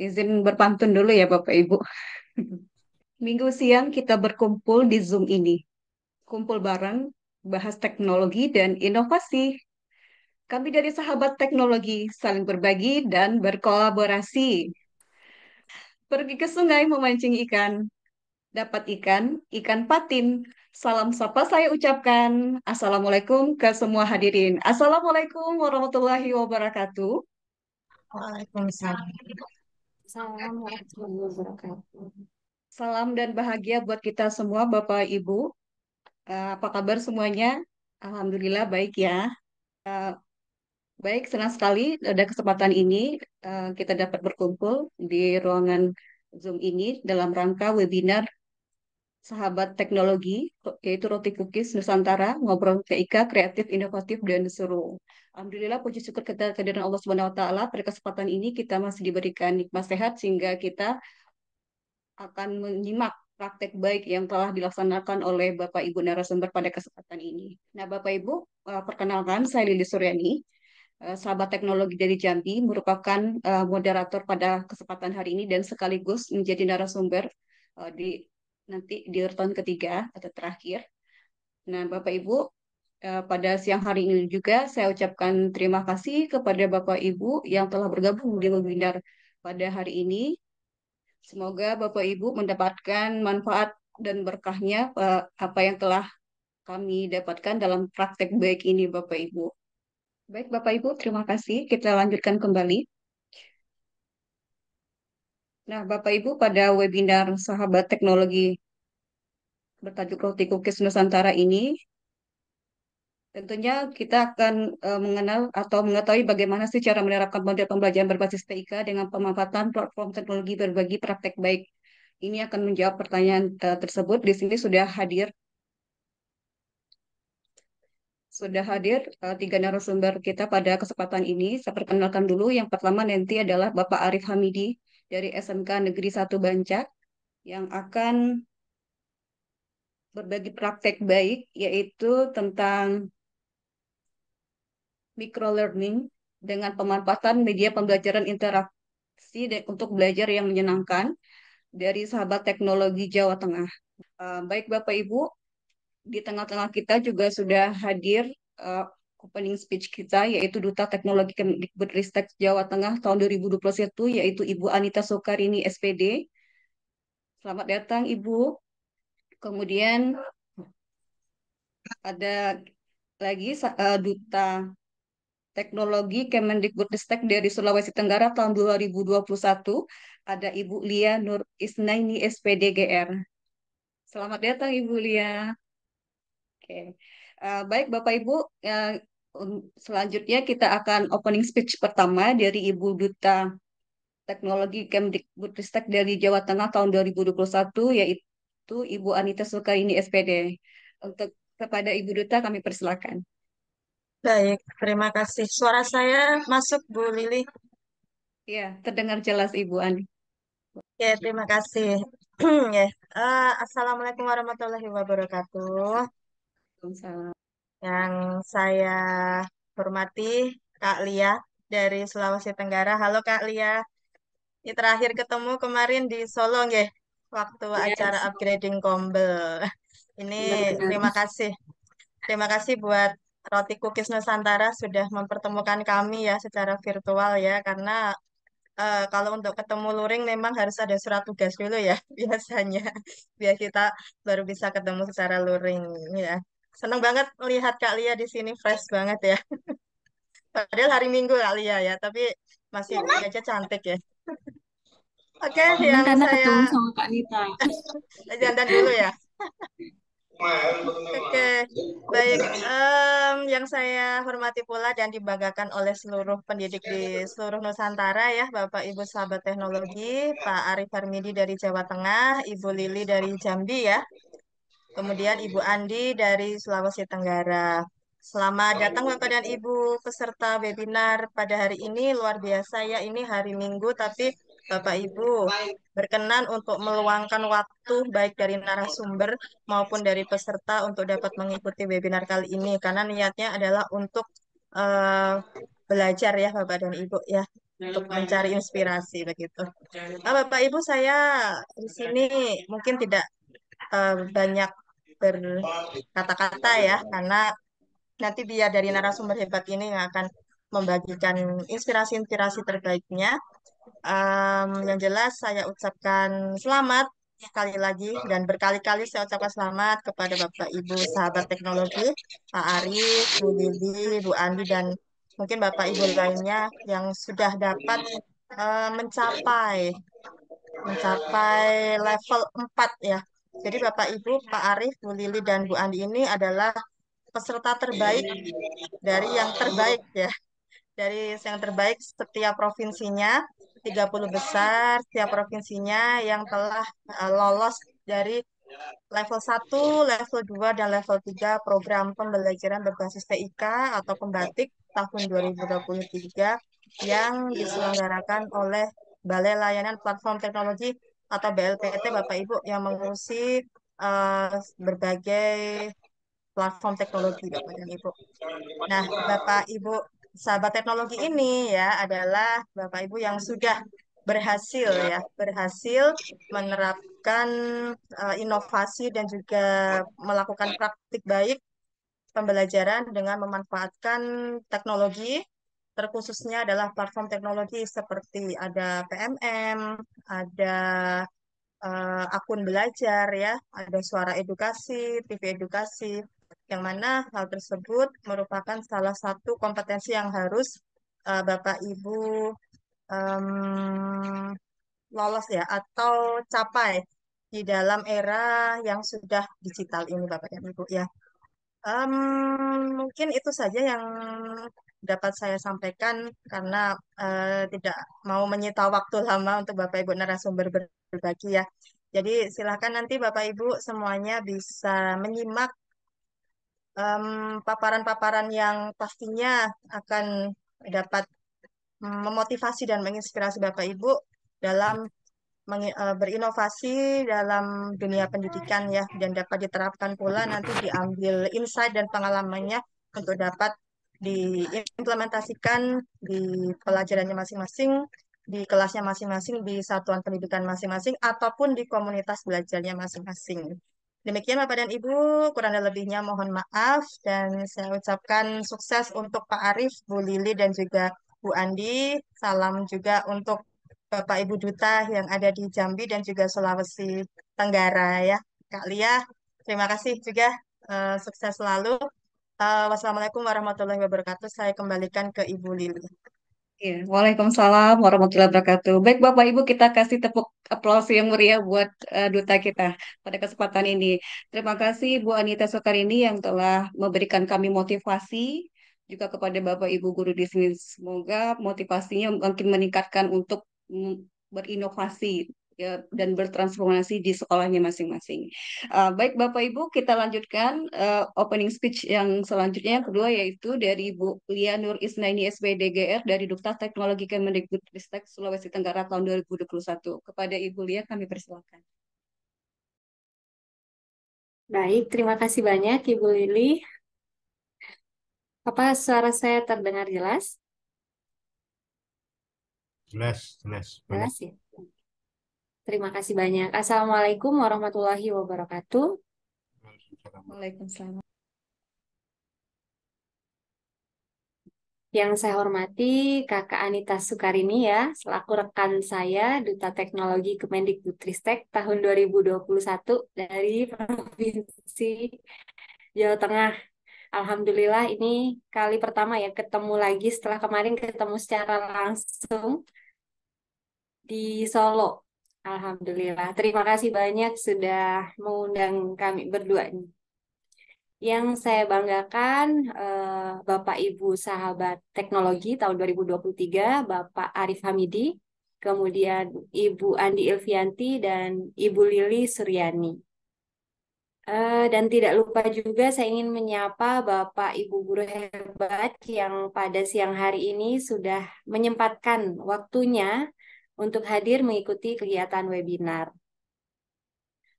Izin berpantun dulu ya Bapak Ibu. Minggu siang kita berkumpul di Zoom ini. Kumpul bareng, bahas teknologi dan inovasi. Kami dari sahabat teknologi saling berbagi dan berkolaborasi. Pergi ke sungai memancing ikan. Dapat ikan, ikan patin. Salam sapa saya ucapkan. Assalamualaikum ke semua hadirin. Assalamualaikum warahmatullahi wabarakatuh. Waalaikumsalam. Assalamualaikum warahmatullahi wabarakatuh. Salam dan bahagia buat kita semua, Bapak Ibu. Apa kabar semuanya? Alhamdulillah baik ya. Baik, senang sekali ada kesempatan ini kita dapat berkumpul di ruangan Zoom ini dalam rangka webinar Sahabat Teknologi, yaitu Roti Cookies Nusantara, ngobrol TIK kreatif, inovatif, dan seru. Alhamdulillah, puji syukur kita kehadiran Allah Subhanahu Wa Taala. Pada kesempatan ini kita masih diberikan nikmat sehat sehingga kita akan menyimak praktek baik yang telah dilaksanakan oleh Bapak Ibu narasumber pada kesempatan ini. Nah, Bapak Ibu, perkenalkan saya Lili Suryani, sahabat teknologi dari Jambi, merupakan moderator pada kesempatan hari ini dan sekaligus menjadi narasumber di nanti di urutan ketiga atau terakhir. Nah, Bapak Ibu, pada siang hari ini juga saya ucapkan terima kasih kepada Bapak Ibu yang telah bergabung di webinar pada hari ini. Semoga Bapak Ibu mendapatkan manfaat dan berkahnya apa yang telah kami dapatkan dalam praktek baik ini Bapak Ibu. Baik Bapak Ibu, terima kasih. Kita lanjutkan kembali. Nah, Bapak Ibu, pada webinar Sahabat Teknologi bertajuk Roti Cookies Nusantara ini, tentunya kita akan mengenal atau mengetahui bagaimana sih cara menerapkan model pembelajaran berbasis TIK dengan pemanfaatan platform teknologi berbagi praktek baik. Ini akan menjawab pertanyaan tersebut. Di sini sudah hadir tiga narasumber kita pada kesempatan ini. Saya perkenalkan dulu. Yang pertama nanti adalah Bapak Arif Hamidi dari SMK Negeri 1 Bancak yang akan berbagi praktek baik, yaitu tentang microlearning dengan pemanfaatan media pembelajaran interaksi untuk belajar yang menyenangkan dari sahabat teknologi Jawa Tengah. Baik Bapak Ibu, di tengah-tengah kita juga sudah hadir uh, opening speech kita, yaitu Duta Teknologi Kemdikbudristek Jawa Tengah tahun 2021, yaitu Ibu Anita Sokarini, SPD. Selamat datang Ibu. Kemudian ada lagi Duta Teknologi Kemendikbudristek dari Sulawesi Tenggara tahun 2021, ada Ibu Lia Nur Isnaini, SPD GR. Selamat datang Ibu Lia. Oke. Baik Bapak Ibu, selanjutnya kita akan opening speech pertama dari Ibu Duta Teknologi Kemdikbudristek dari Jawa Tengah tahun 2021, yaitu Ibu Anita Sukaini SPD. Untuk kepada Ibu Duta kami persilakan. Baik, terima kasih. Suara saya masuk, Bu Lili. Ya, terdengar jelas Ibu Ani. Ya, terima kasih. Ya. Assalamualaikum warahmatullahi wabarakatuh. Waalaikumsalam. Yang saya hormati Kak Lia dari Sulawesi Tenggara. Halo Kak Lia. Ini terakhir ketemu kemarin di Solo, ya, waktu acara Yes, upgrading Kombel. Ini benar-benar. terima kasih. Terima kasih buat Roti Cookies Nusantara sudah mempertemukan kami ya secara virtual ya, karena kalau untuk ketemu luring memang harus ada surat tugas dulu ya biasanya, biar kita baru bisa ketemu secara luring ya. Seneng banget melihat Kak Lia di sini fresh banget ya. Padahal hari Minggu Kak Lia ya, tapi masih aja cantik ya. Oke, Kangen yang karena saya ketemu sama Kak Nita. jantan dulu ya. Oke, baik. Yang saya hormati pula dan dibanggakan oleh seluruh pendidik di seluruh Nusantara ya, Bapak Ibu sahabat teknologi, Pak Arif Harmidi dari Jawa Tengah, Ibu Lili dari Jambi ya, kemudian Ibu Andi dari Sulawesi Tenggara. Selamat datang Bapak dan Ibu peserta webinar pada hari ini. Luar biasa ya, ini hari Minggu, tapi Bapak Ibu berkenan untuk meluangkan waktu baik dari narasumber maupun dari peserta untuk dapat mengikuti webinar kali ini. Karena niatnya adalah untuk eh, belajar ya Bapak dan Ibu ya. untuk mencari inspirasi begitu. Bapak Ibu, saya di sini mungkin tidak banyak berkata-kata ya, karena nanti biar dari narasumber hebat ini yang akan membagikan inspirasi-inspirasi terbaiknya. Yang jelas saya ucapkan selamat sekali lagi dan berkali-kali saya ucapkan selamat kepada Bapak Ibu sahabat teknologi, Pak Arief, Bu Lili, Bu Andi, dan mungkin Bapak Ibu lainnya yang sudah dapat mencapai mencapai level 4 ya. Jadi Bapak Ibu, Pak Arief, Bu Lili, dan Bu Andi ini adalah peserta terbaik dari yang terbaik ya. Dari yang terbaik setiap provinsinya, 30 besar setiap provinsinya yang telah lolos dari level 1, level 2, dan level 3 program pembelajaran berbasis TIK atau Pembatik tahun 2023 yang diselenggarakan oleh Balai Layanan Platform Teknologi atau BLPT Bapak Ibu yang mengurusi berbagai platform teknologi Bapak dan Ibu. Nah, Bapak Ibu sahabat teknologi ini ya adalah Bapak Ibu yang sudah berhasil menerapkan inovasi dan juga melakukan praktik baik pembelajaran dengan memanfaatkan teknologi, terkhususnya adalah platform teknologi seperti ada PMM, ada akun belajar ya, ada suara edukasi, TV edukasi, yang mana hal tersebut merupakan salah satu kompetensi yang harus Bapak Ibu em, lolos ya atau capai di dalam era yang sudah digital ini Bapak dan Ibu ya. Mungkin itu saja yang dapat saya sampaikan karena tidak mau menyita waktu lama untuk Bapak Ibu narasumber berbagi ya. Jadi silakan nanti Bapak Ibu semuanya bisa menyimak paparan-paparan yang pastinya akan dapat memotivasi dan menginspirasi Bapak Ibu dalam berinovasi dalam dunia pendidikan ya dan dapat diterapkan pula nanti diambil insight dan pengalamannya untuk dapat diimplementasikan di pelajarannya masing-masing, di kelasnya masing-masing, di satuan pendidikan masing-masing ataupun di komunitas belajarnya masing-masing. Demikian Bapak dan Ibu, kurang dan lebihnya mohon maaf dan saya ucapkan sukses untuk Pak Arief, Bu Lili dan juga Bu Andi. Salam juga untuk Bapak Ibu Duta yang ada di Jambi dan juga Sulawesi Tenggara ya. Kak Lia, terima kasih juga. Sukses selalu. Wassalamualaikum warahmatullahi wabarakatuh. Saya kembalikan ke Ibu Lili. Ya, Waalaikumsalam warahmatullahi wabarakatuh. Baik Bapak Ibu, kita kasih tepuk aplaus yang meriah buat duta kita pada kesempatan ini. Terima kasih Bu Anita Soekarini yang telah memberikan kami motivasi juga kepada Bapak Ibu guru di sini. Semoga motivasinya makin meningkatkan untuk berinovasi ya, dan bertransformasi di sekolahnya masing-masing. Baik Bapak Ibu, kita lanjutkan opening speech yang selanjutnya. Yang kedua yaitu dari Bu Lia Nur Isnaini SPDGR dari Dukta Teknologi Kemendikbudristek Sulawesi Tenggara tahun 2021. Kepada Ibu Lia kami persilakan. Baik, terima kasih banyak Ibu Lili. Apa suara saya terdengar jelas? Jelas, jelas. Banyak. Jelas ya. Terima kasih banyak. Assalamualaikum warahmatullahi wabarakatuh. Waalaikumsalam. Yang saya hormati Kakak Anita Soekarini ya, selaku rekan saya Duta Teknologi Kemendikbudristek tahun 2021 dari Provinsi Jawa Tengah. Alhamdulillah ini kali pertama ya ketemu lagi setelah kemarin ketemu secara langsung di Solo. Alhamdulillah. Terima kasih banyak sudah mengundang kami berdua ini. Yang saya banggakan Bapak Ibu Sahabat Teknologi tahun 2023, Bapak Arief Hamidi, kemudian Ibu Andi Ilvianti dan Ibu Lili Suryani. Dan tidak lupa juga saya ingin menyapa Bapak Ibu guru hebat yang pada siang hari ini sudah menyempatkan waktunya untuk hadir mengikuti kegiatan webinar.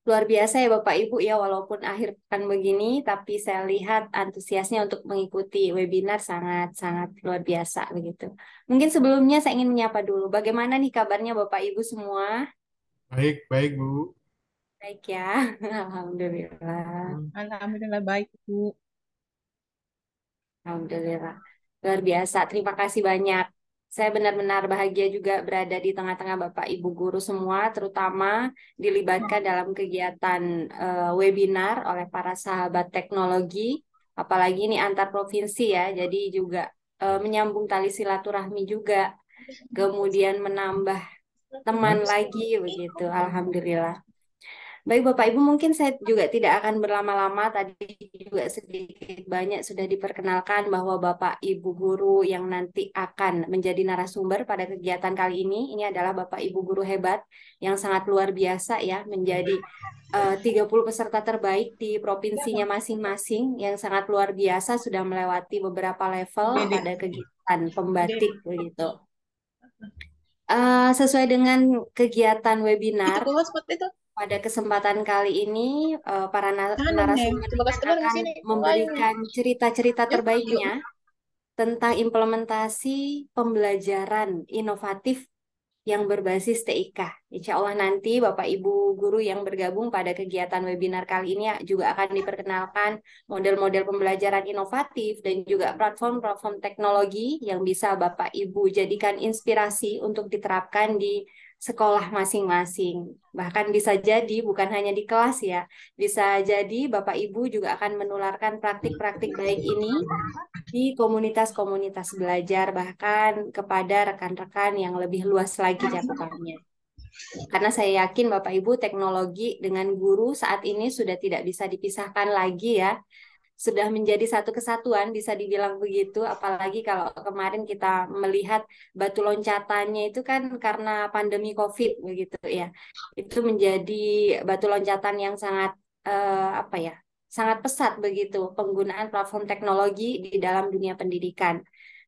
Luar biasa ya Bapak Ibu ya, walaupun akhir pekan begini, tapi saya lihat antusiasnya untuk mengikuti webinar sangat-sangat luar biasa begitu. Mungkin sebelumnya saya ingin menyapa dulu, bagaimana nih kabarnya Bapak Ibu semua? Baik, baik, Bu. Baik ya, Alhamdulillah. Alhamdulillah baik, Bu. Alhamdulillah. Luar biasa. Terima kasih banyak. Saya benar-benar bahagia juga berada di tengah-tengah Bapak Ibu guru semua, terutama dilibatkan dalam kegiatan webinar oleh para sahabat teknologi, apalagi ini antar provinsi ya, jadi juga menyambung tali silaturahmi juga, kemudian menambah teman lagi begitu. Alhamdulillah. Baik Bapak Ibu, mungkin saya juga tidak akan berlama-lama. Tadi juga sedikit banyak sudah diperkenalkan bahwa Bapak Ibu guru yang nanti akan menjadi narasumber pada kegiatan kali ini adalah Bapak Ibu guru hebat yang sangat luar biasa ya, menjadi 30 peserta terbaik di provinsinya masing-masing yang sangat luar biasa sudah melewati beberapa level Dede. pada kegiatan pembatik Dede. begitu. Sesuai dengan kegiatan Itu webinar, ke hotspot itu. pada kesempatan kali ini, para Jangan, Neng. narasumber Coba kasih teman akan sini. memberikan cerita-cerita Yuk, yuk. terbaiknya tentang implementasi pembelajaran inovatif yang berbasis TIK. Insya Allah nanti Bapak Ibu guru yang bergabung pada kegiatan webinar kali ini juga akan diperkenalkan model-model pembelajaran inovatif dan juga platform-platform teknologi yang bisa Bapak Ibu jadikan inspirasi untuk diterapkan di sekolah masing-masing. Bahkan bisa jadi bukan hanya di kelas ya, bisa jadi Bapak Ibu juga akan menularkan praktik-praktik baik ini di komunitas-komunitas belajar, bahkan kepada rekan-rekan yang lebih luas lagi cakupannya. Karena saya yakin Bapak Ibu teknologi dengan guru saat ini sudah tidak bisa dipisahkan lagi ya. Sudah menjadi satu kesatuan bisa dibilang begitu. Apalagi kalau kemarin kita melihat batu loncatannya itu kan karena pandemi COVID begitu ya. Itu menjadi batu loncatan yang sangat apa ya? Sangat pesat begitu penggunaan platform teknologi di dalam dunia pendidikan.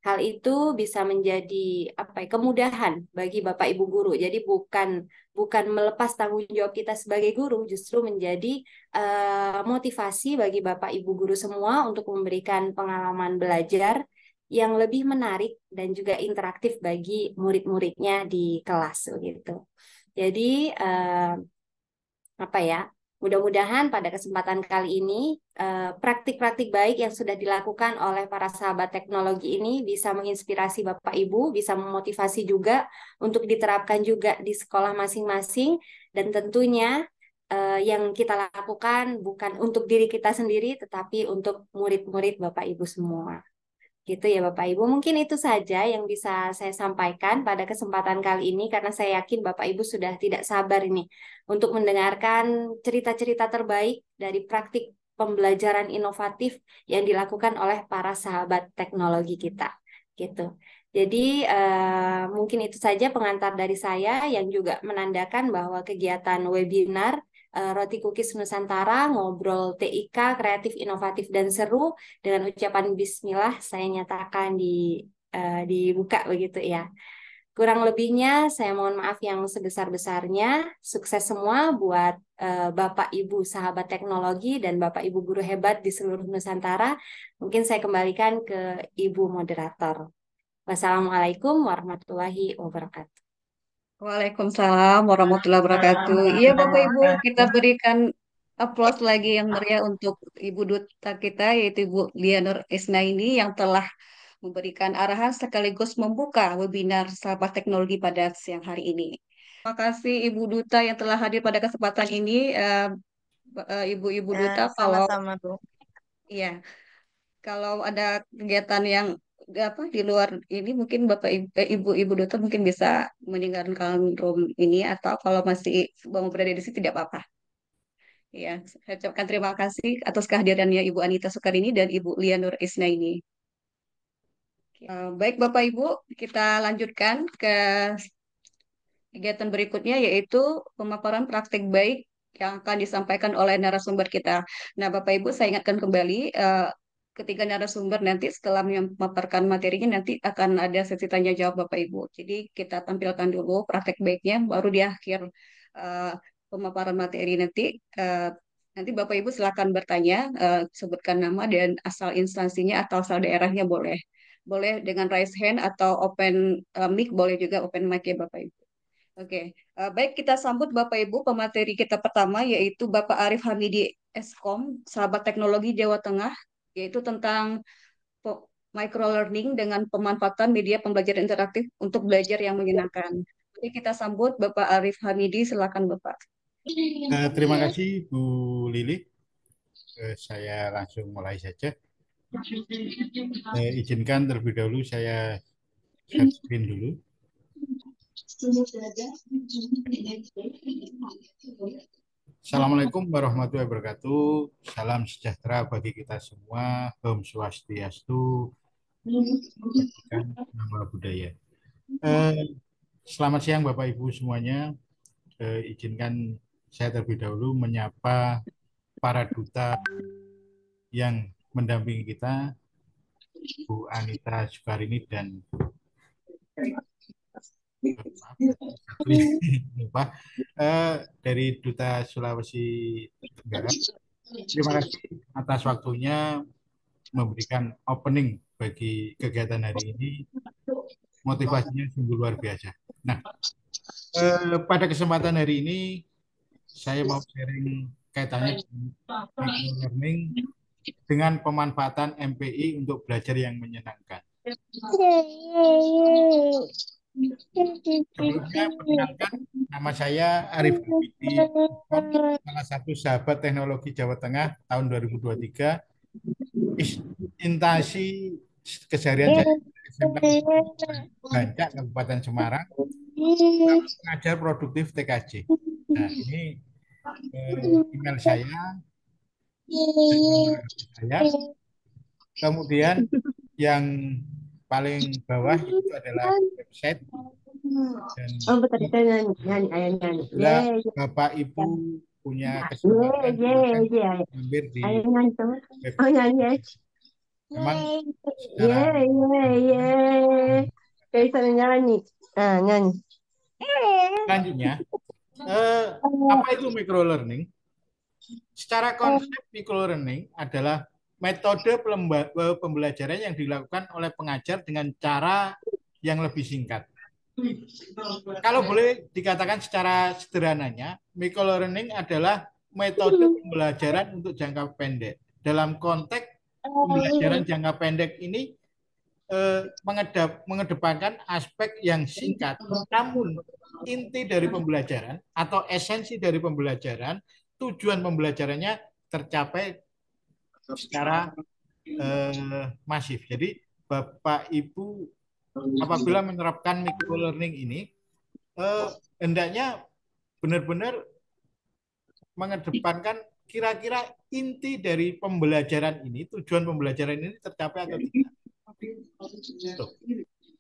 Hal itu bisa menjadi apa ya, kemudahan bagi Bapak Ibu guru. Jadi bukan melepas tanggung jawab kita sebagai guru, justru menjadi motivasi bagi Bapak Ibu guru semua untuk memberikan pengalaman belajar yang lebih menarik dan juga interaktif bagi murid-muridnya di kelas gitu. Jadi apa ya? Mudah-mudahan pada kesempatan kali ini praktik-praktik baik yang sudah dilakukan oleh para sahabat teknologi ini bisa menginspirasi Bapak Ibu, bisa memotivasi juga untuk diterapkan juga di sekolah masing-masing dan tentunya yang kita lakukan bukan untuk diri kita sendiri tetapi untuk murid-murid Bapak Ibu semua. Gitu ya Bapak Ibu. Mungkin itu saja yang bisa saya sampaikan pada kesempatan kali ini karena saya yakin Bapak Ibu sudah tidak sabar ini untuk mendengarkan cerita-cerita terbaik dari praktik pembelajaran inovatif yang dilakukan oleh para sahabat teknologi kita. Gitu. Jadi mungkin itu saja pengantar dari saya yang juga menandakan bahwa kegiatan webinar Roti Cookies Nusantara, ngobrol TIK, kreatif, inovatif, dan seru dengan ucapan Bismillah saya nyatakan dibuka begitu ya. Kurang lebihnya saya mohon maaf yang sebesar-besarnya. Sukses semua buat Bapak Ibu sahabat teknologi dan Bapak Ibu guru hebat di seluruh Nusantara. Mungkin saya kembalikan ke Ibu moderator. Wassalamualaikum warahmatullahi wabarakatuh. Waalaikumsalam warahmatullahi wabarakatuh. Iya Bapak Ibu, kita berikan aplaus lagi yang meriah untuk Ibu Duta kita, yaitu Ibu Lianur Isnaini yang telah memberikan arahan sekaligus membuka webinar Sahabat Teknologi pada siang hari ini. Terima kasih Ibu Duta yang telah hadir pada kesempatan ini. Ibu-Ibu Ya, Duta, kalau sama-sama, Bu. ya kalau ada kegiatan yang apa di luar ini mungkin Ibu Duta mungkin bisa meninggalkan room ini atau kalau masih mau berada di sini tidak apa-apa. Ya, saya ucapkan terima kasih atas kehadirannya Ibu Anita Sukarini dan Ibu Lianur Isnaini. Baik Bapak Ibu, kita lanjutkan ke kegiatan berikutnya yaitu pemaparan praktik baik yang akan disampaikan oleh narasumber kita. Nah, Bapak Ibu, saya ingatkan kembali ketiga narasumber nanti setelah memaparkan materinya nanti akan ada sesi tanya jawab Bapak Ibu. Jadi kita tampilkan dulu praktek baiknya, baru di akhir pemaparan materi nanti. Eh, Nanti Bapak Ibu silakan bertanya, sebutkan nama dan asal instansinya atau asal daerahnya boleh. Boleh dengan raise hand atau open mic, boleh juga open mic ya Bapak Ibu. Oke, baik kita sambut Bapak Ibu pemateri kita pertama yaitu Bapak Arif Hamidi Eskom, sahabat teknologi Jawa Tengah, yaitu tentang microlearning dengan pemanfaatan media pembelajaran interaktif untuk belajar yang menyenangkan. Jadi kita sambut Bapak Arif Hamidi, silakan Bapak. Terima kasih Bu Lili. Saya langsung mulai saja. Izinkan terlebih dahulu saya share screen dulu. Assalamualaikum warahmatullahi wabarakatuh. Salam sejahtera bagi kita semua. Om Swastiastu. Nama budaya. Selamat siang Bapak Ibu semuanya. Izinkan saya terlebih dahulu menyapa para duta yang mendampingi kita, Bu Anita Sukarini dan lupa dari Duta Sulawesi Tenggara. Terima kasih atas waktunya memberikan opening bagi kegiatan hari ini. Motivasinya sungguh luar biasa. Nah, pada kesempatan hari ini saya mau sharing kaitannya dengan microlearning dengan pemanfaatan MPI untuk belajar yang menyenangkan. Sebelumnya, perkenalkan, nama saya Arif Hamidi, salah satu sahabat teknologi Jawa Tengah tahun 2023. Instansi keseharian saya SMK Bancak, Kabupaten Semarang, pengajar produktif TKJ. Nah, ini email saya. Kemudian yang paling bawah itu adalah website. Dan bila Bapak Ibu punya kesempatan hampir di website. Memang selanjutnya, apa itu microlearning? Secara konsep microlearning adalah metode pembelajaran yang dilakukan oleh pengajar dengan cara yang lebih singkat. Kalau boleh dikatakan secara sederhananya, microlearning adalah metode pembelajaran untuk jangka pendek. Dalam konteks pembelajaran jangka pendek ini mengedepankan aspek yang singkat, namun inti dari pembelajaran atau esensi dari pembelajaran, tujuan pembelajarannya tercapai secara masif. Jadi Bapak Ibu apabila menerapkan microlearning ini hendaknya benar-benar mengedepankan kira-kira inti dari pembelajaran ini, tujuan pembelajaran ini tercapai atau tidak.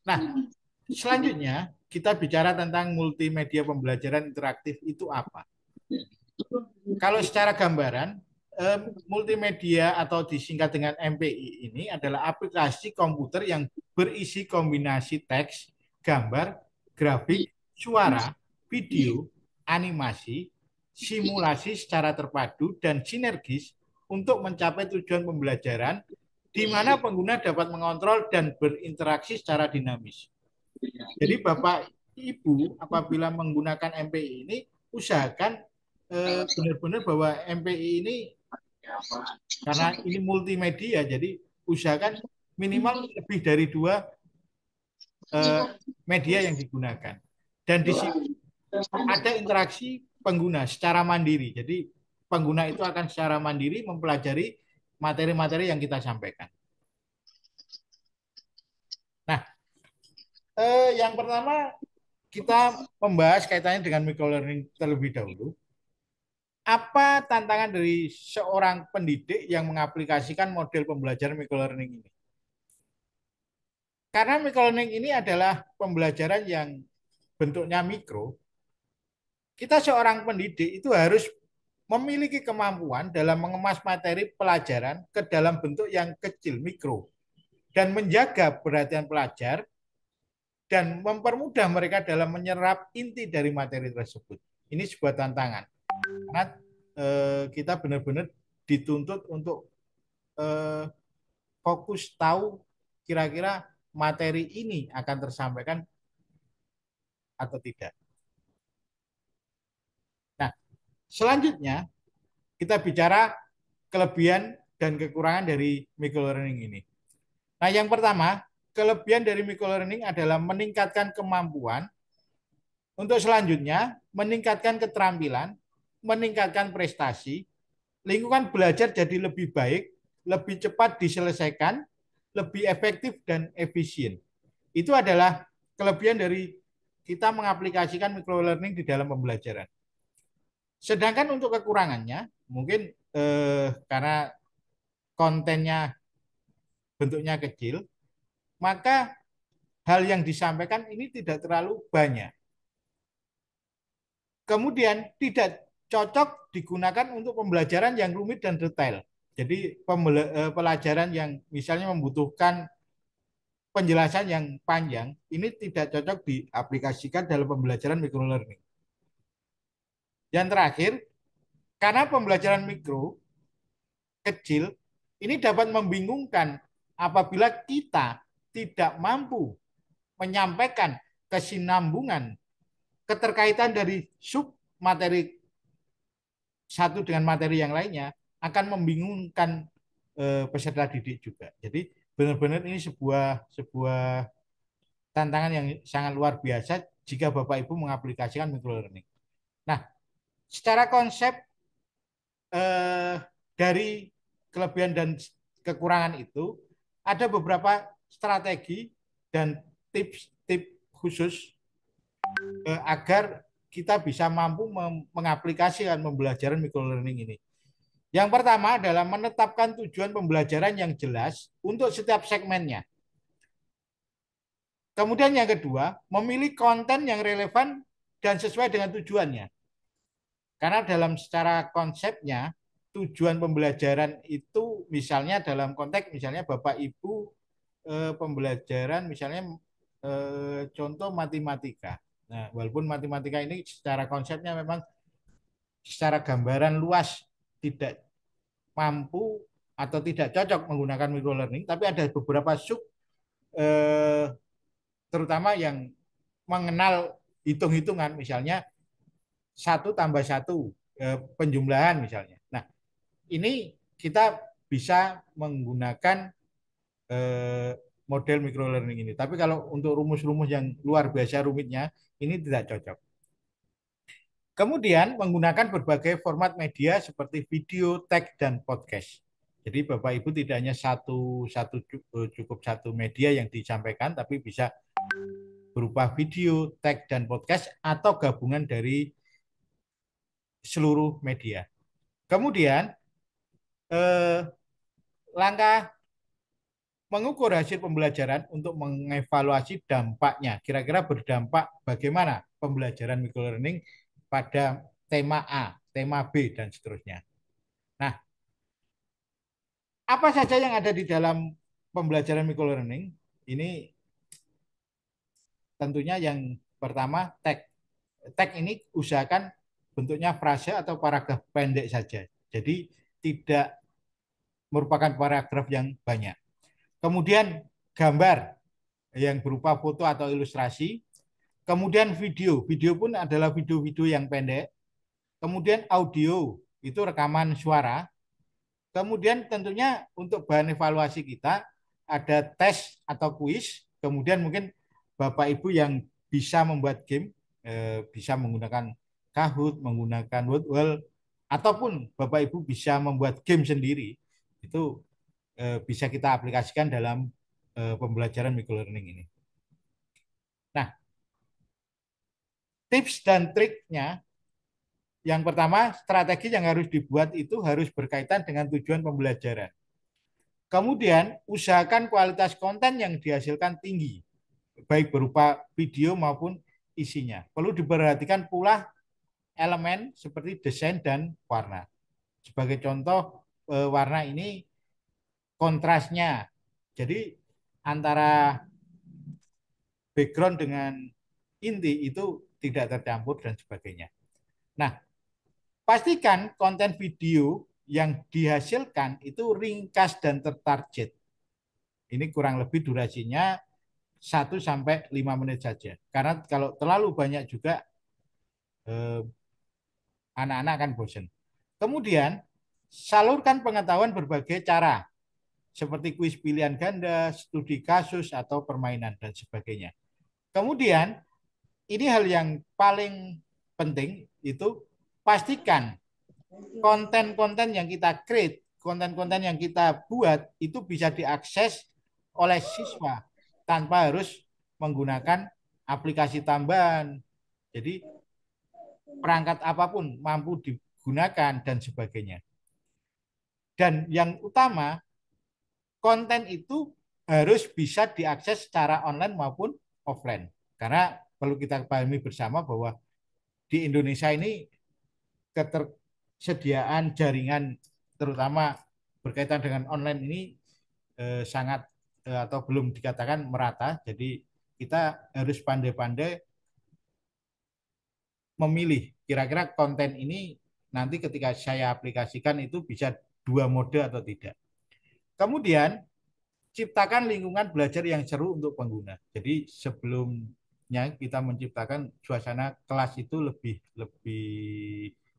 Nah, selanjutnya kita bicara tentang multimedia pembelajaran interaktif itu apa. Kalau secara gambaran, multimedia atau disingkat dengan MPI ini adalah aplikasi komputer yang berisi kombinasi teks, gambar, grafik, suara, video, animasi, simulasi secara terpadu dan sinergis untuk mencapai tujuan pembelajaran di mana pengguna dapat mengontrol dan berinteraksi secara dinamis. Jadi Bapak Ibu apabila menggunakan MPI ini usahakan benar-benar bahwa MPI ini karena ini multimedia, jadi usahakan minimal lebih dari 2 media yang digunakan. Dan di sini ada interaksi pengguna secara mandiri. Jadi pengguna itu akan secara mandiri mempelajari materi-materi yang kita sampaikan. Nah, yang pertama kita membahas kaitannya dengan microlearning terlebih dahulu. Apa tantangan dari seorang pendidik yang mengaplikasikan model pembelajaran microlearning ini? Karena microlearning ini adalah pembelajaran yang bentuknya mikro, kita seorang pendidik itu harus memiliki kemampuan dalam mengemas materi pelajaran ke dalam bentuk yang kecil, mikro, dan menjaga perhatian pelajar dan mempermudah mereka dalam menyerap inti dari materi tersebut. Ini sebuah tantangan. Karena kita benar-benar dituntut untuk fokus tahu kira-kira materi ini akan tersampaikan atau tidak. Nah, selanjutnya kita bicara kelebihan dan kekurangan dari microlearning ini. Nah, yang pertama, kelebihan dari microlearning adalah meningkatkan kemampuan. Untuk selanjutnya, meningkatkan keterampilan, meningkatkan prestasi, lingkungan belajar jadi lebih baik, lebih cepat diselesaikan, lebih efektif dan efisien. Itu adalah kelebihan dari kita mengaplikasikan microlearning di dalam pembelajaran. Sedangkan untuk kekurangannya, mungkin karena kontennya bentuknya kecil, maka hal yang disampaikan ini tidak terlalu banyak. Kemudian tidak cocok digunakan untuk pembelajaran yang rumit dan detail. Jadi pelajaran yang misalnya membutuhkan penjelasan yang panjang, ini tidak cocok diaplikasikan dalam pembelajaran microlearning. Yang terakhir, karena pembelajaran mikro kecil, ini dapat membingungkan apabila kita tidak mampu menyampaikan kesinambungan, keterkaitan dari sub materi satu dengan materi yang lainnya, akan membingungkan peserta didik juga. Jadi benar-benar ini sebuah tantangan yang sangat luar biasa jika Bapak Ibu mengaplikasikan microlearning. Nah, secara konsep dari kelebihan dan kekurangan itu ada beberapa strategi dan tips-tips khusus agar kita bisa mampu mengaplikasikan pembelajaran microlearning ini. Yang pertama adalah menetapkan tujuan pembelajaran yang jelas untuk setiap segmennya. Kemudian yang kedua, memilih konten yang relevan dan sesuai dengan tujuannya. Karena dalam secara konsepnya, tujuan pembelajaran itu misalnya dalam konteks misalnya Bapak Ibu pembelajaran misalnya contoh matematika. Nah, walaupun matematika ini secara konsepnya memang secara gambaran luas tidak mampu atau tidak cocok menggunakan microlearning, tapi ada beberapa sub terutama yang mengenal hitung-hitungan, misalnya 1+1 penjumlahan misalnya. Nah, ini kita bisa menggunakan model microlearning ini. Tapi kalau untuk rumus-rumus yang luar biasa rumitnya, ini tidak cocok. Kemudian menggunakan berbagai format media seperti video, teks, dan podcast. Jadi Bapak Ibu tidak hanya cukup satu media yang disampaikan, tapi bisa berupa video, teks, dan podcast atau gabungan dari seluruh media. Kemudian langkah mengukur hasil pembelajaran untuk mengevaluasi dampaknya. Kira-kira berdampak bagaimana pembelajaran microlearning pada tema A, tema B, dan seterusnya. Nah, apa saja yang ada di dalam pembelajaran microlearning? Ini tentunya yang pertama teks. Teks ini usahakan bentuknya frase atau paragraf pendek saja. Jadi tidak merupakan paragraf yang banyak. Kemudian gambar yang berupa foto atau ilustrasi. Kemudian video. Video pun adalah video-video yang pendek. Kemudian audio, itu rekaman suara. Kemudian tentunya untuk bahan evaluasi kita ada tes atau kuis. Kemudian mungkin Bapak Ibu yang bisa membuat game, bisa menggunakan Kahoot, menggunakan Wordwall, ataupun Bapak Ibu bisa membuat game sendiri. Itu bisa kita aplikasikan dalam pembelajaran microlearning ini. Nah, tips dan triknya, yang pertama, strategi yang harus dibuat itu harus berkaitan dengan tujuan pembelajaran. Kemudian, usahakan kualitas konten yang dihasilkan tinggi, baik berupa video maupun isinya. Perlu diperhatikan pula elemen seperti desain dan warna. Sebagai contoh, warna ini kontrasnya. Jadi, antara background dengan inti itu tidak tercampur dan sebagainya. Nah, Pastikan konten video yang dihasilkan itu ringkas dan tertarget. Ini kurang lebih durasinya 1 sampai 5 menit saja. Karena kalau terlalu banyak juga anak-anak akan bosan. Kemudian, salurkan pengetahuan berbagai cara, seperti kuis pilihan ganda, studi kasus, atau permainan, dan sebagainya. Kemudian, ini hal yang paling penting, itu pastikan konten-konten yang kita create, konten-konten yang kita buat, itu bisa diakses oleh siswa, tanpa harus menggunakan aplikasi tambahan. Jadi, perangkat apapun mampu digunakan dan sebagainya. Dan yang utama, konten itu harus bisa diakses secara online maupun offline. Karena perlu kita pahami bersama bahwa di Indonesia ini ketersediaan jaringan terutama berkaitan dengan online ini sangat atau belum dikatakan merata. Jadi kita harus pandai-pandai memilih kira-kira konten ini nanti ketika saya aplikasikan itu bisa 2 mode atau tidak. Kemudian ciptakan lingkungan belajar yang seru untuk pengguna. Jadi sebelumnya kita menciptakan suasana kelas itu lebih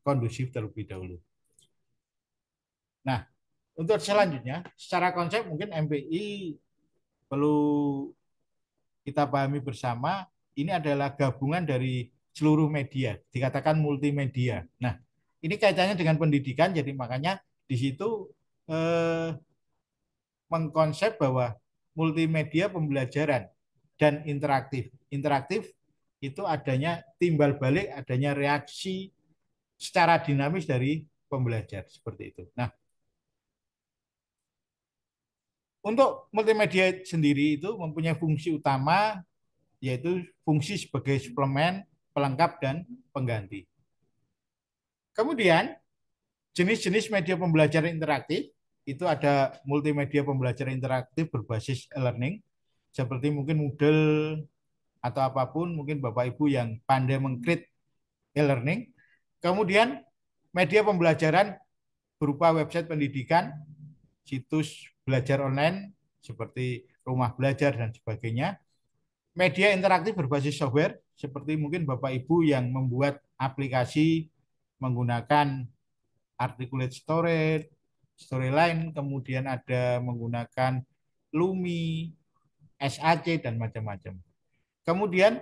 kondusif terlebih dahulu. Nah, untuk selanjutnya, secara konsep mungkin MPI perlu kita pahami bersama, ini adalah gabungan dari seluruh media, dikatakan multimedia. Nah, ini kaitannya dengan pendidikan, jadi makanya di situ mengkonsep bahwa multimedia pembelajaran dan interaktif. Interaktif itu adanya timbal balik, adanya reaksi secara dinamis dari pembelajar, seperti itu. Nah, untuk multimedia sendiri itu mempunyai fungsi utama, yaitu fungsi sebagai suplemen, pelengkap, dan pengganti. Kemudian, jenis-jenis media pembelajaran interaktif, itu ada multimedia pembelajaran interaktif berbasis e-learning, seperti mungkin Moodle atau apapun, mungkin Bapak Ibu yang pandai meng-create e-learning. Kemudian, media pembelajaran berupa website pendidikan, situs belajar online, seperti rumah belajar dan sebagainya. Media interaktif berbasis software, seperti mungkin Bapak Ibu yang membuat aplikasi menggunakan articulate storage, Storyline, kemudian ada menggunakan Lumi, SAC, dan macam-macam. Kemudian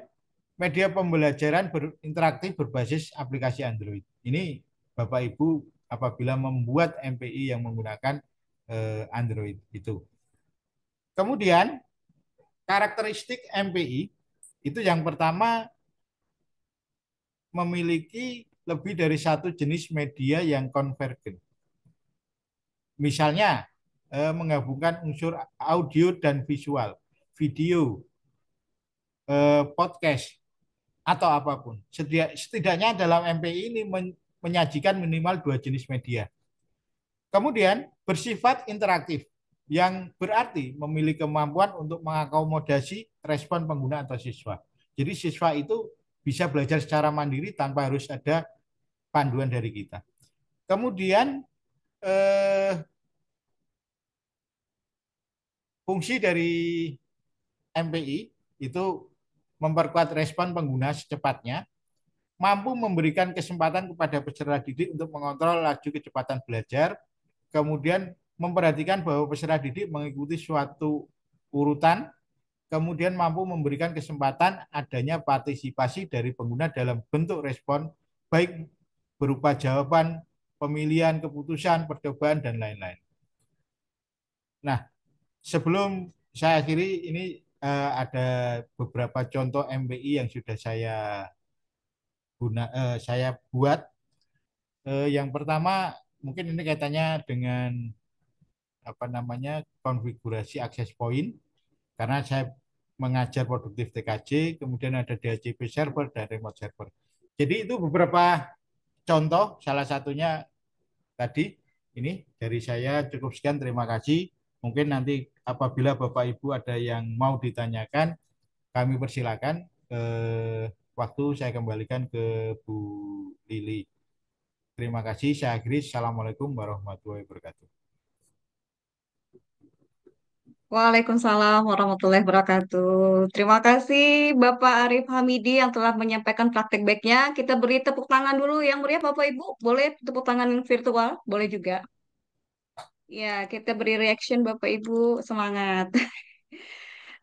media pembelajaran interaktif berbasis aplikasi Android. Ini Bapak Ibu apabila membuat MPI yang menggunakan Android itu. Kemudian karakteristik MPI itu yang pertama memiliki lebih dari satu jenis media yang konvergen. Misalnya menggabungkan unsur audio dan visual, video, podcast, atau apapun. Setidaknya dalam MPI ini menyajikan minimal 2 jenis media. Kemudian bersifat interaktif, yang berarti memiliki kemampuan untuk mengakomodasi respon pengguna atau siswa. Jadi siswa itu bisa belajar secara mandiri tanpa harus ada panduan dari kita. Kemudian fungsi dari MPI itu memperkuat respon pengguna secepatnya, mampu memberikan kesempatan kepada peserta didik untuk mengontrol laju kecepatan belajar, kemudian memperhatikan bahwa peserta didik mengikuti suatu urutan, kemudian mampu memberikan kesempatan adanya partisipasi dari pengguna dalam bentuk respon, baik berupa jawaban, pemilihan, keputusan, percobaan, dan lain-lain. Nah, sebelum saya akhiri, ini ada beberapa contoh MPI yang sudah saya buat. Yang pertama, mungkin ini kaitannya dengan konfigurasi akses point, karena saya mengajar produktif TKJ, kemudian ada DHCP server dan remote server. Jadi itu beberapa contoh, salah satunya tadi ini dari saya. Cukup sekian, terima kasih. Mungkin nanti apabila Bapak Ibu ada yang mau ditanyakan, kami persilakan. Waktu saya kembalikan ke Bu Lili. Terima kasih, saya akhiri. Assalamualaikum warahmatullahi wabarakatuh. Waalaikumsalam warahmatullahi wabarakatuh. Terima kasih Bapak Arif Hamidi yang telah menyampaikan praktek baiknya. Kita beri tepuk tangan dulu yang meriah Bapak Ibu. Boleh tepuk tangan virtual? Boleh juga. Ya, kita beri reaction Bapak Ibu. Semangat.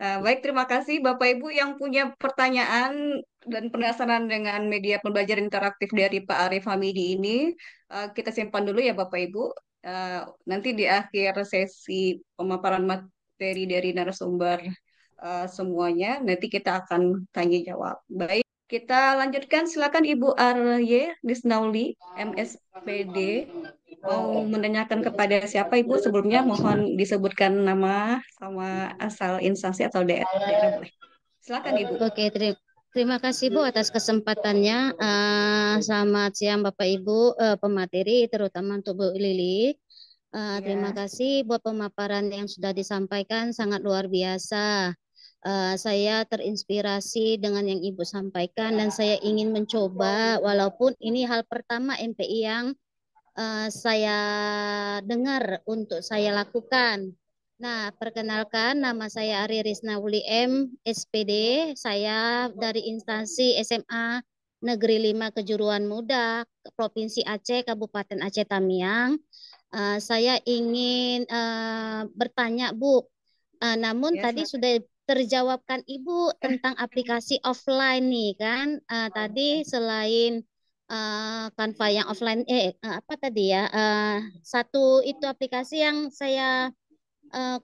Baik, terima kasih Bapak Ibu yang punya pertanyaan dan penasaran dengan media pembelajaran interaktif dari Pak Arif Hamidi ini. Kita simpan dulu ya Bapak Ibu. Eh, Nanti di akhir sesi pemaparan materi dari narasumber semuanya, nanti kita akan tanya jawab. Baik, kita lanjutkan. Silakan Ibu Arye Disnauli, MSPD. Mau menanyakan kepada siapa Ibu? Sebelumnya mohon disebutkan nama sama asal instansi atau daerah boleh. Silakan Ibu. Oke, terima kasih Bu atas kesempatannya. Selamat siang Bapak Ibu pemateri, terutama untuk Bu Lili. Terima Ya, kasih buat pemaparan yang sudah disampaikan, sangat luar biasa. Saya terinspirasi dengan yang Ibu sampaikan dan saya ingin mencoba, walaupun ini hal pertama MPI yang saya dengar untuk saya lakukan. Nah, perkenalkan nama saya Ari Risnauli M, SPD. Saya dari instansi SMA Negeri 5 Kejuruan Muda, Provinsi Aceh, Kabupaten Aceh Tamiang. Saya ingin bertanya, Bu. Namun ya tadi silakan. sudah terjawabkan Ibu tentang aplikasi offline nih kan. Tadi selain Canva yang offline, apa tadi ya? Satu itu aplikasi yang saya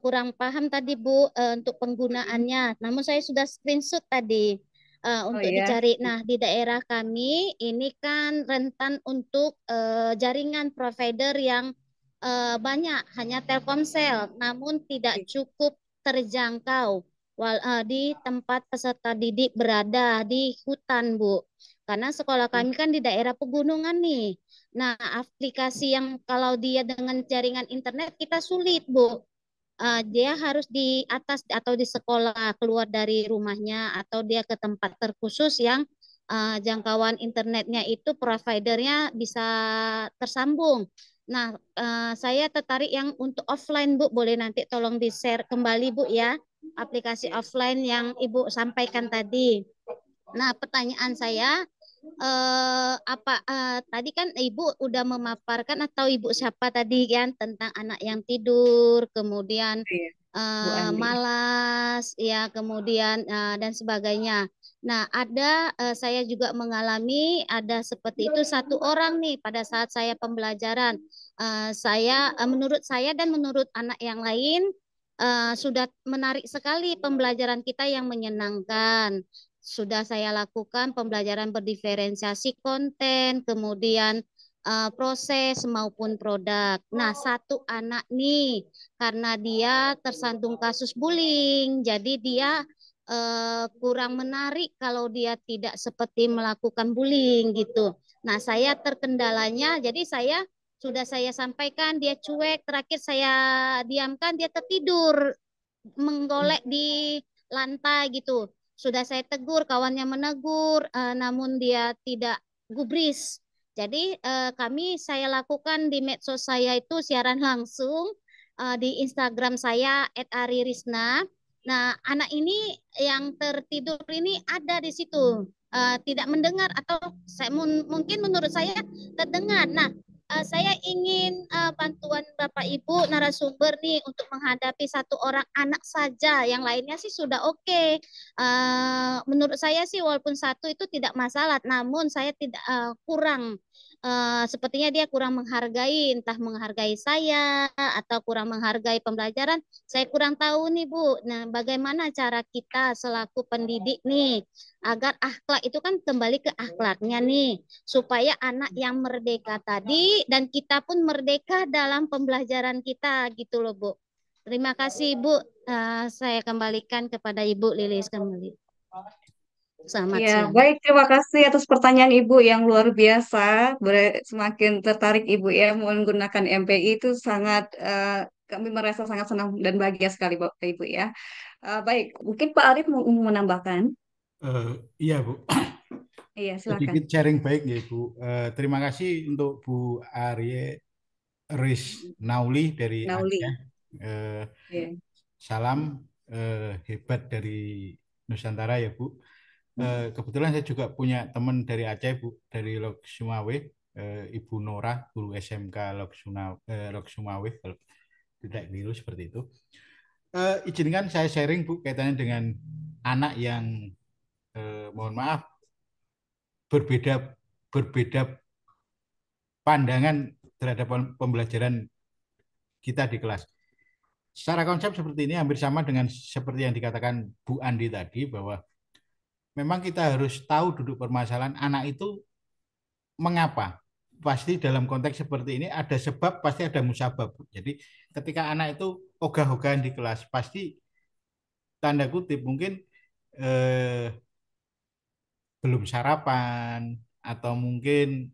kurang paham tadi Bu untuk Mm-mm. penggunaannya. Namun saya sudah screenshot tadi Oh untuk ya, dicari. Nah, di daerah kami ini kan rentan untuk jaringan provider yang banyak, hanya Telkomsel, namun tidak cukup terjangkau di tempat peserta didik berada di hutan, Bu. Karena sekolah kami kan di daerah pegunungan nih. Nah, aplikasi yang kalau dia dengan jaringan internet kita sulit, Bu. Dia harus di atas atau di sekolah, keluar dari rumahnya atau dia ke tempat terkhusus yang jangkauan internetnya itu providernya bisa tersambung. Nah, saya tertarik yang untuk offline, Bu. Boleh nanti tolong di-share kembali, Bu, ya, aplikasi offline yang Ibu sampaikan tadi. Nah, pertanyaan saya, tadi kan Ibu udah memaparkan atau Ibu siapa tadi kan tentang anak yang tidur, kemudian iya, Bu Andi. malas, ya, kemudian dan sebagainya. Nah, saya juga mengalami ada seperti itu satu orang nih pada saat saya pembelajaran. Menurut saya dan menurut anak yang lain sudah menarik sekali pembelajaran kita yang menyenangkan. Sudah saya lakukan pembelajaran berdiferensiasi konten, kemudian proses maupun produk. Nah, satu anak nih karena dia tersandung kasus bullying, jadi dia kurang menarik kalau dia tidak seperti melakukan bullying gitu. Nah, saya terkendalanya, jadi sudah saya sampaikan dia cuek, terakhir saya diamkan dia tertidur menggolek di lantai gitu. Sudah saya tegur, kawannya menegur, namun dia tidak gubris. Jadi saya lakukan di medsos saya itu siaran langsung di Instagram saya @aririsna. Nah, anak ini yang tertidur ini ada di situ. Tidak mendengar atau mungkin menurut saya terdengar. Nah, saya ingin bantuan Bapak Ibu narasumber nih untuk menghadapi satu orang anak saja, yang lainnya sih sudah oke. Menurut saya sih walaupun satu itu tidak masalah, namun saya tidak kurang. Sepertinya dia kurang menghargai, entah menghargai saya atau kurang menghargai pembelajaran. Saya kurang tahu nih Bu. Nah, bagaimana cara kita selaku pendidik nih agar akhlak itu kan kembali ke akhlaknya nih, supaya anak yang merdeka tadi dan kita pun merdeka dalam pembelajaran kita gitu loh Bu. Terima kasih Bu. Saya kembalikan kepada Ibu Lilis kembali. Selamat Ya, siang. baik. Terima kasih atas pertanyaan Ibu yang luar biasa. Semakin tertarik Ibu ya menggunakan MPI itu sangat kami merasa sangat senang dan bahagia sekali Bapak Ibu ya. Baik, mungkin Pak Arif mau menambahkan. Iya, Bu. Iya, silakan. sedikit sharing baik ya Bu. Terima kasih untuk Bu Arye Nauli dari Nauli. Aceh. Eh, Iya. Salam hebat dari Nusantara ya Bu. Kebetulan saya juga punya teman dari Aceh Bu, dari Lok Sumawe, Ibu Nora, guru SMK Lok Sumawe, kalau tidak keliru seperti itu. Izinkan saya sharing Bu kaitannya dengan anak yang mohon maaf berbeda berbeda pandangan terhadap pembelajaran kita di kelas. Secara konsep seperti ini hampir sama dengan seperti yang dikatakan Bu Andi tadi, bahwa memang kita harus tahu duduk permasalahan anak itu mengapa. Pasti dalam konteks seperti ini ada sebab, pasti ada musabab. Jadi ketika anak itu ogah-ogahan di kelas, pasti tanda kutip mungkin eh, belum sarapan, atau mungkin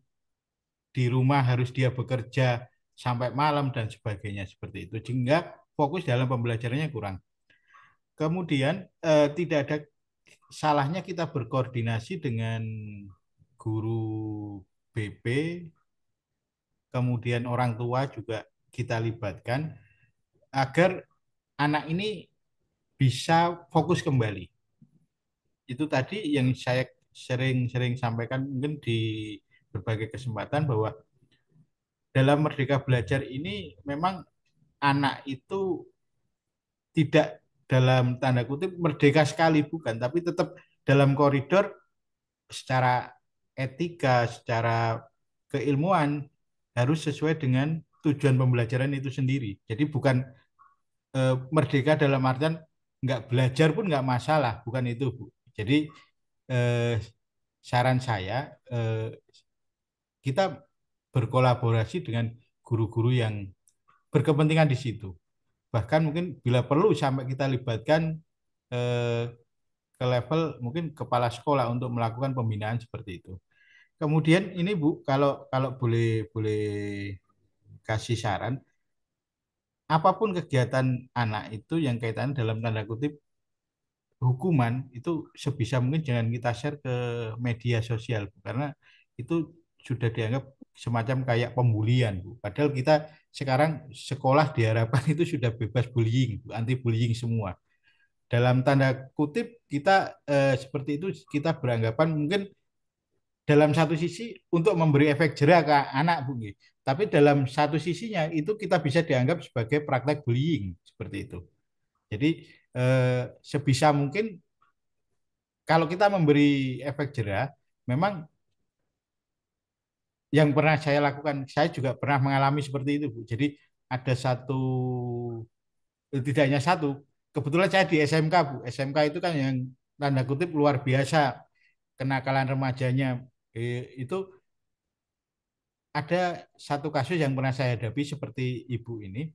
di rumah harus dia bekerja sampai malam dan sebagainya seperti itu, sehingga fokus dalam pembelajarannya kurang. Kemudian tidak ada salahnya kita berkoordinasi dengan guru BP, kemudian orang tua juga kita libatkan agar anak ini bisa fokus kembali. Itu tadi yang saya sering-sering sampaikan mungkin di berbagai kesempatan, bahwa dalam Merdeka Belajar ini memang anak itu tidak dalam tanda kutip merdeka sekali, bukan, tapi tetap dalam koridor secara etika, secara keilmuan harus sesuai dengan tujuan pembelajaran itu sendiri. Jadi bukan merdeka dalam artian nggak belajar pun nggak masalah, bukan itu Bu. Jadi eh, saran saya, kita berkolaborasi dengan guru-guru yang berkepentingan di situ. Bahkan mungkin bila perlu sampai kita libatkan eh, ke level mungkin kepala sekolah untuk melakukan pembinaan seperti itu. Kemudian ini Bu, kalau kalau boleh boleh kasih saran, apapun kegiatan anak itu yang kaitannya dalam tanda kutip hukuman, itu sebisa mungkin jangan kita share ke media sosial, Bu, karena itu sudah dianggap semacam kayak pembulian, Bu. Padahal kita sekarang sekolah diharapkan itu sudah bebas bullying, Bu, anti bullying semua. Dalam tanda kutip kita seperti itu, kita beranggapan mungkin dalam satu sisi untuk memberi efek jera ke anak, Bu. Tapi dalam satu sisinya itu kita bisa dianggap sebagai praktek bullying seperti itu. Jadi sebisa mungkin kalau kita memberi efek jera, memang yang pernah saya lakukan, saya juga pernah mengalami seperti itu, Bu. Jadi ada satu, tidak hanya satu, kebetulan saya di SMK, Bu. SMK itu kan yang tanda kutip luar biasa kenakalan remajanya. Itu ada satu kasus yang pernah saya hadapi seperti Ibu ini.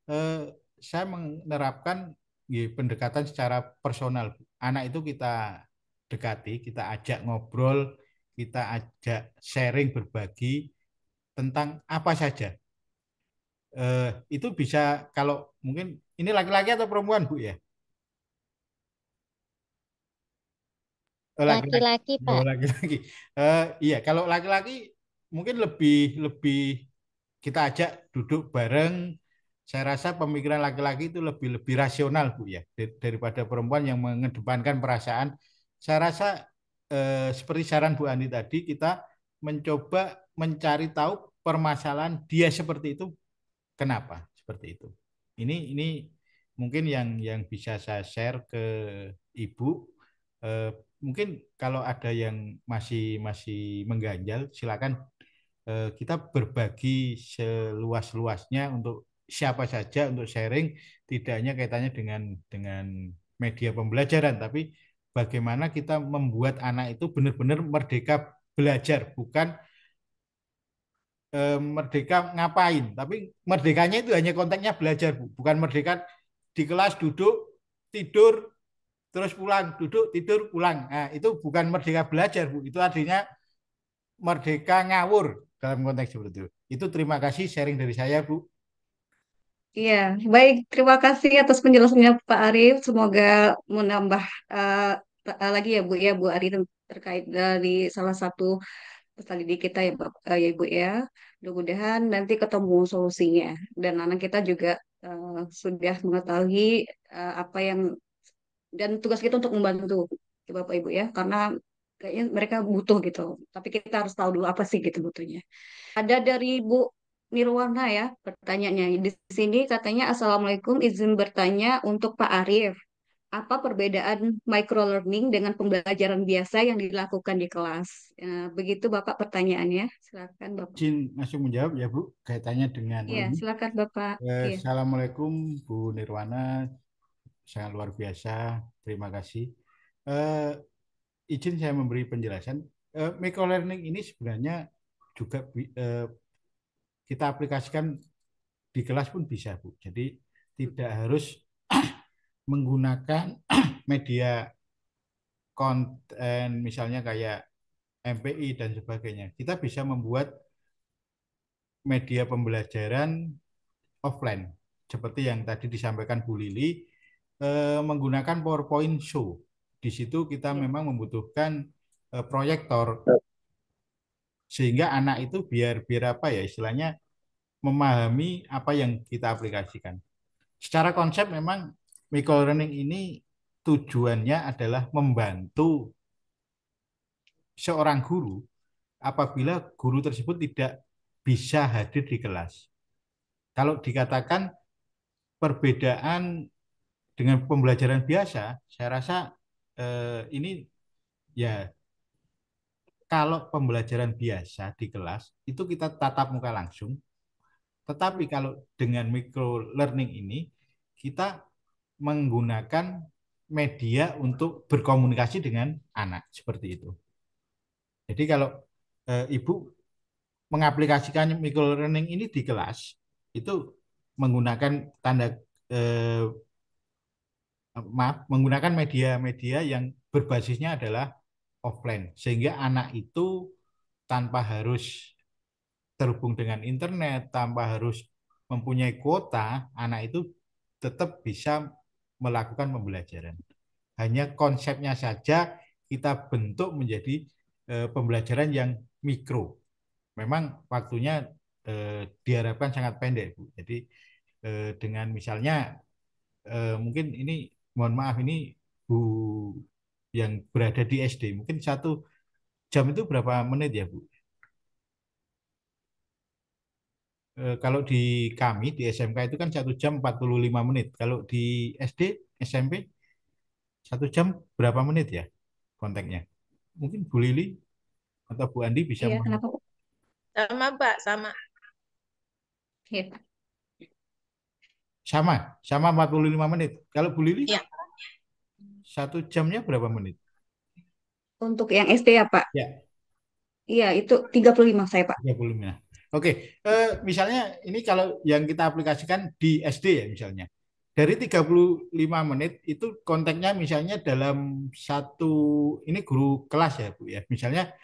Eh, saya menerapkan pendekatan secara personal. Anak itu kita dekati, kita ajak ngobrol, kita ajak sharing, berbagi tentang apa saja. Itu bisa, kalau mungkin ini laki-laki atau perempuan Bu ya? Laki-laki. Laki-laki, Oh, Pak. laki-laki. Iya, kalau laki-laki mungkin lebih lebih kita ajak duduk bareng. Saya rasa pemikiran laki-laki itu lebih lebih rasional, Bu ya, daripada perempuan yang mengedepankan perasaan. Saya rasa seperti saran Bu Andi tadi, kita mencoba mencari tahu permasalahan dia seperti itu, kenapa seperti itu. Ini mungkin yang bisa saya share ke Ibu. Eh, Mungkin kalau ada yang masih masih mengganjal, silakan kita berbagi seluas-luasnya untuk siapa saja, untuk sharing, tidak hanya kaitannya dengan media pembelajaran, tapi bagaimana kita membuat anak itu benar-benar merdeka belajar, bukan merdeka ngapain, tapi merdekanya itu hanya konteksnya belajar, Bu. Bukan merdeka di kelas duduk, tidur, terus pulang, duduk, tidur, pulang. Nah, itu bukan merdeka belajar, Bu. Itu artinya merdeka ngawur dalam konteks seperti itu. Itu terima kasih sharing dari saya, Bu. Iya, baik. Terima kasih atas penjelasannya Pak Arif. Semoga menambah lagi ya Bu Ari terkait dari salah satu peserta didik kita ya, ya Ibu ya. Mudah-mudahan nanti ketemu solusinya. Dan anak kita juga sudah mengetahui apa yang dan tugas kita untuk membantu ya Bapak Ibu ya, karena kayaknya mereka butuh gitu. Tapi kita harus tahu dulu apa sih gitu butuhnya. Ada dari Bu Nirwana ya pertanyaannya. Di sini katanya Assalamualaikum, izin bertanya untuk Pak Arief. Apa perbedaan microlearning dengan pembelajaran biasa yang dilakukan di kelas? Begitu Bapak pertanyaannya. Silakan Bapak. Izin langsung menjawab ya Bu, kaitannya dengan Iya, ini. silakan Bapak. Iya. Assalamualaikum Bu Nirwana, sangat luar biasa, terima kasih. Izin saya memberi penjelasan. Microlearning ini sebenarnya juga kita aplikasikan di kelas pun bisa Bu. Jadi tidak harus menggunakan media konten misalnya kayak MPI dan sebagainya. Kita bisa membuat media pembelajaran offline seperti yang tadi disampaikan Bu Lili, menggunakan PowerPoint show. Di situ kita memang membutuhkan proyektor sehingga anak itu biar apa ya istilahnya memahami apa yang kita aplikasikan. Secara konsep memang microlearning ini tujuannya adalah membantu seorang guru apabila guru tersebut tidak bisa hadir di kelas. Kalau dikatakan perbedaan dengan pembelajaran biasa, saya rasa ini ya kalau pembelajaran biasa di kelas itu kita tatap muka langsung, tetapi kalau dengan micro learning ini kita menggunakan media untuk berkomunikasi dengan anak seperti itu. Jadi kalau Ibu mengaplikasikan micro learning ini di kelas itu menggunakan menggunakan media-media yang berbasisnya adalah offline sehingga anak itu tanpa harus terhubung dengan internet, tanpa harus mempunyai kuota, anak itu tetap bisa melakukan pembelajaran. Hanya konsepnya saja kita bentuk menjadi pembelajaran yang mikro. Memang waktunya diharapkan sangat pendek, Bu. Jadi dengan misalnya mungkin ini mohon maaf ini Bu yang berada di SD mungkin 1 jam itu berapa menit ya Bu? Kalau di kami di SMK itu kan 1 jam 45 menit. Kalau di SD SMP 1 jam berapa menit ya kontaknya? Mungkin Bu Lili atau Bu Andi bisa Iya, kenapa Pak? Sama, Pak, sama. Iya, Pak. sama 45 menit. Kalau Bu Lili Iya. 1 jamnya berapa menit? Untuk yang SD ya Pak? Ya. Iya, itu 35 saya Pak. 35. Oke, misalnya ini kalau yang kita aplikasikan di SD ya misalnya. Dari 35 menit itu konteksnya misalnya dalam satu, ini guru kelas ya Bu ya. Misalnya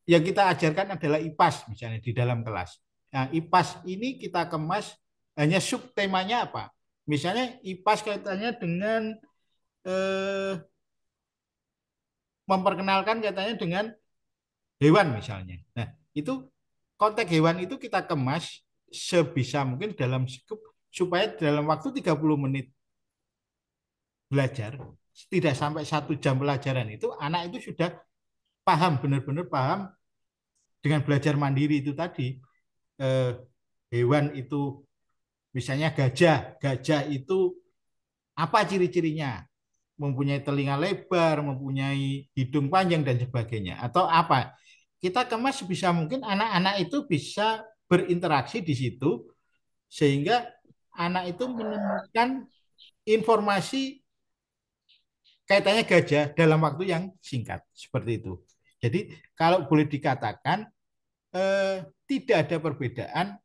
yang kita ajarkan adalah IPAS misalnya di dalam kelas. Nah, IPAS ini kita kemas hanya subtemanya apa? Misalnya IPAS kaitannya dengan memperkenalkan kaitannya dengan hewan misalnya. Nah, itu konteks hewan itu kita kemas sebisa mungkin dalam skup supaya dalam waktu 30 menit belajar, tidak sampai 1 jam pelajaran itu anak itu sudah paham, benar-benar paham dengan belajar mandiri itu tadi. Hewan itu misalnya gajah itu apa ciri-cirinya? Mempunyai telinga lebar, mempunyai hidung panjang dan sebagainya. Atau apa? Kita kemas sebisa mungkin anak-anak itu bisa berinteraksi di situ sehingga anak itu menemukan informasi kaitannya gajah dalam waktu yang singkat seperti itu. Jadi kalau boleh dikatakan tidak ada perbedaan,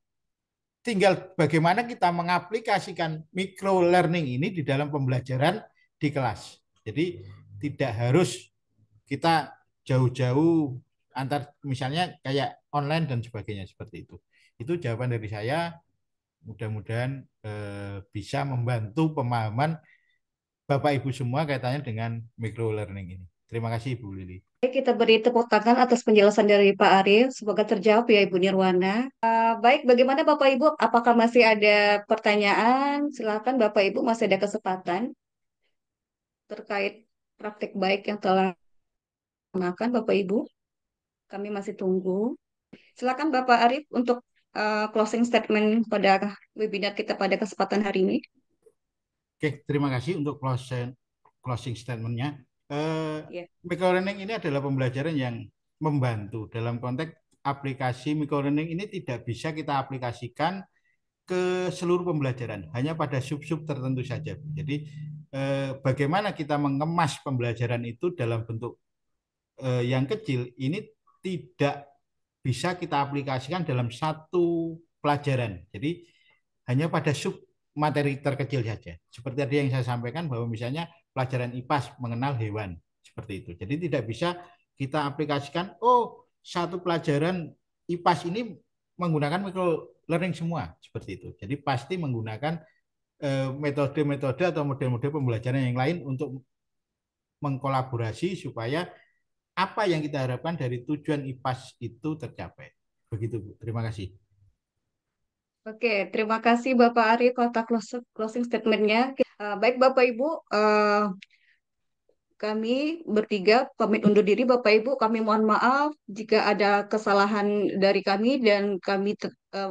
tinggal bagaimana kita mengaplikasikan micro learning ini di dalam pembelajaran di kelas. Jadi tidak harus kita jauh-jauh antar misalnya kayak online dan sebagainya seperti itu. Itu jawaban dari saya. Mudah-mudahan bisa membantu pemahaman Bapak Ibu semua kaitannya dengan micro learning ini. Terima kasih Ibu Lili. Baik, kita beri tepuk tangan atas penjelasan dari Pak Arief. Semoga terjawab ya Ibu Nirwana. Baik, bagaimana Bapak Ibu? Apakah masih ada pertanyaan? Silakan Bapak Ibu, masih ada kesempatan terkait praktik baik yang telah dilakukan Bapak Ibu. Kami masih tunggu. Silakan Bapak Arief untuk closing statement pada webinar kita pada kesempatan hari ini. Oke, terima kasih untuk closing statement-nya. Ya. Microlearning ini adalah pembelajaran yang membantu dalam konteks aplikasi microlearning ini tidak bisa kita aplikasikan ke seluruh pembelajaran, hanya pada sub-sub tertentu saja. Jadi bagaimana kita mengemas pembelajaran itu dalam bentuk yang kecil, ini tidak bisa kita aplikasikan dalam satu pelajaran. Jadi hanya pada sub materi terkecil saja. Seperti tadi yang saya sampaikan bahwa misalnya pelajaran IPAS mengenal hewan seperti itu. Jadi tidak bisa kita aplikasikan satu pelajaran IPAS ini menggunakan micro learning semua seperti itu. Jadi pasti menggunakan metode-metode atau model-model pembelajaran yang lain untuk mengkolaborasi supaya apa yang kita harapkan dari tujuan IPAS itu tercapai. Begitu Bu. Terima kasih. Oke, terima kasih Bapak Arief atas closing statement-nya. Baik Bapak Ibu, kami bertiga pamit undur diri. Bapak Ibu, kami mohon maaf jika ada kesalahan dari kami dan kami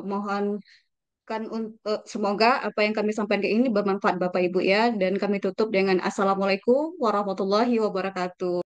mohonkan semoga apa yang kami sampaikan ini bermanfaat Bapak Ibu ya. Dan kami tutup dengan Assalamualaikum warahmatullahi wabarakatuh.